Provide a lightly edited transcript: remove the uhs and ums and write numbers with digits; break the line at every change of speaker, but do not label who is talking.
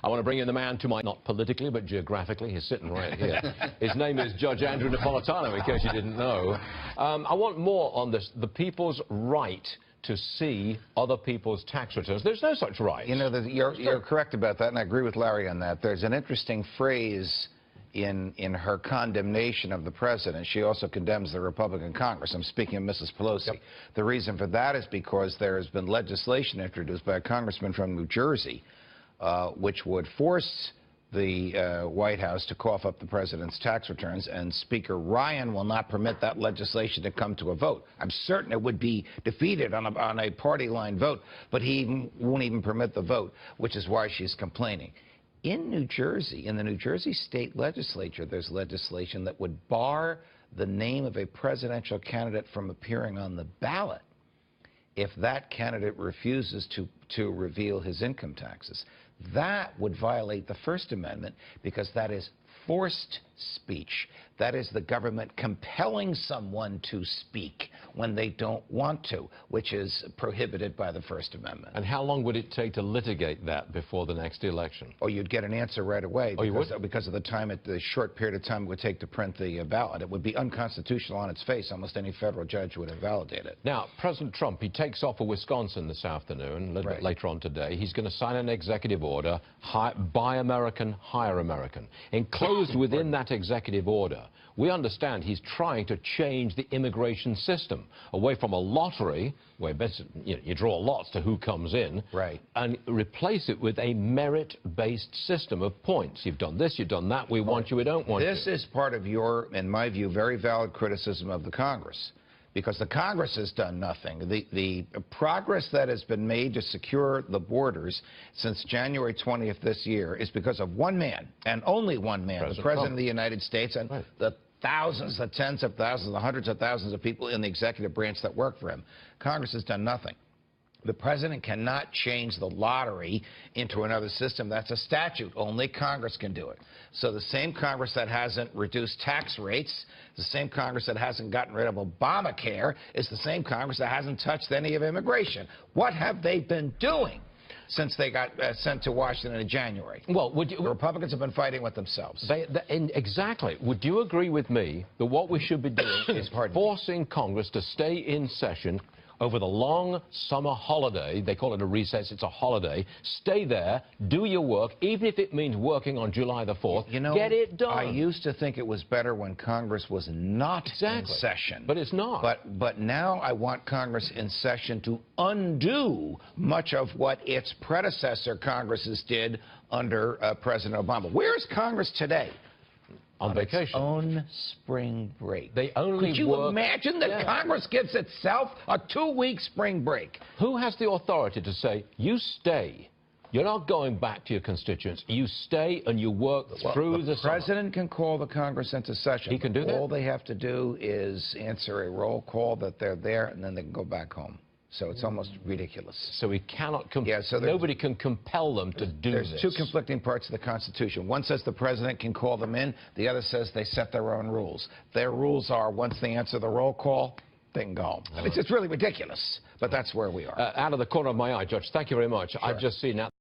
I want to bring in the man to my, not politically, but geographically. He's sitting right here. His name is Judge Andrew Napolitano, in case you didn't know. I want more on this, the people's right to see other people's tax returns. There's no such right.
You know, you're correct about that, and I agree with Larry on that. There's an interesting phrase in her condemnation of the president. She also condemns the Republican Congress. I'm speaking of Mrs. Pelosi. Yep. The reason for that is because there has been legislation introduced by a congressman from New Jersey which would force the White House to cough up the president's tax returns, and Speaker Ryan will not permit that legislation to come to a vote. I'm certain it would be defeated on a party line vote, but he won't even permit the vote, which is why she's complaining. In New Jersey, in the New Jersey state legislature, there's legislation that would bar the name of a presidential candidate from appearing on the ballot if that candidate refuses to reveal his income taxes. That would violate the First Amendment because that is forced speech. That is the government compelling someone to speak when they don't want to, which is prohibited by the First Amendment.
And how long would it take to litigate that before the next election?
Oh, you'd get an answer right away.
Oh, you would?
Because of the short period of time it would take to print the ballot. It would be unconstitutional on its face. Almost any federal judge would invalidate it.
Now, President Trump, he takes off for Wisconsin this afternoon, a little bit later on today. He's going to sign an executive order, buy American, hire American. Enclosed within that executive order, we understand he's trying to change the immigration system away from a lottery, where you draw lots to who comes in, and replace it with a merit-based system of points. You've done this, you've done that, we want you, we don't want you.
This is part of your, in my view, very valid criticism of the Congress, because the Congress has done nothing. The progress that has been made to secure the borders since January 20th this year is because of one man, and only one man, the President of the United States, and the thousands, the tens of thousands, the hundreds of thousands of people in the executive branch that work for him. Congress has done nothing. The president cannot change the lottery into another system. That's a statute. Only Congress can do it. So the same Congress that hasn't reduced tax rates, the same Congress that hasn't gotten rid of Obamacare, is the same Congress that hasn't touched any of immigration. What have they been doing since they got sent to Washington in January? Well, the Republicans have been fighting with themselves.
Exactly. Would you agree with me that what we should be doing is forcing Congress to stay in session over the long summer holiday? They call it a recess, it's a holiday. Stay there, do your work, even if it means working on July the 4th.
You know,
get it done.
I used to think it was better when Congress was not in session.
But it's not.
But now I want Congress in session to undo much of what its predecessor Congresses did under President Obama. Where is Congress today?
On vacation.
Its own spring break.
They only
Could you imagine that Congress gives itself a 2-week spring break?
Who has the authority to say, you stay? You're not going back to your constituents. You stay and you work through the summer.
The president can call the Congress into session.
He can do that?
All they have to do is answer a roll call that they're there, and then they can go back home. So it's almost ridiculous.
So we cannot, nobody can compel them to do this.
There's two conflicting parts of the Constitution. One says the president can call them in. The other says they set their own rules. Their rules are once they answer the roll call, they can go home. It's really ridiculous, but that's where we are.
Out of the corner of my eye, Judge, thank you very much. Sure. I've just seen that.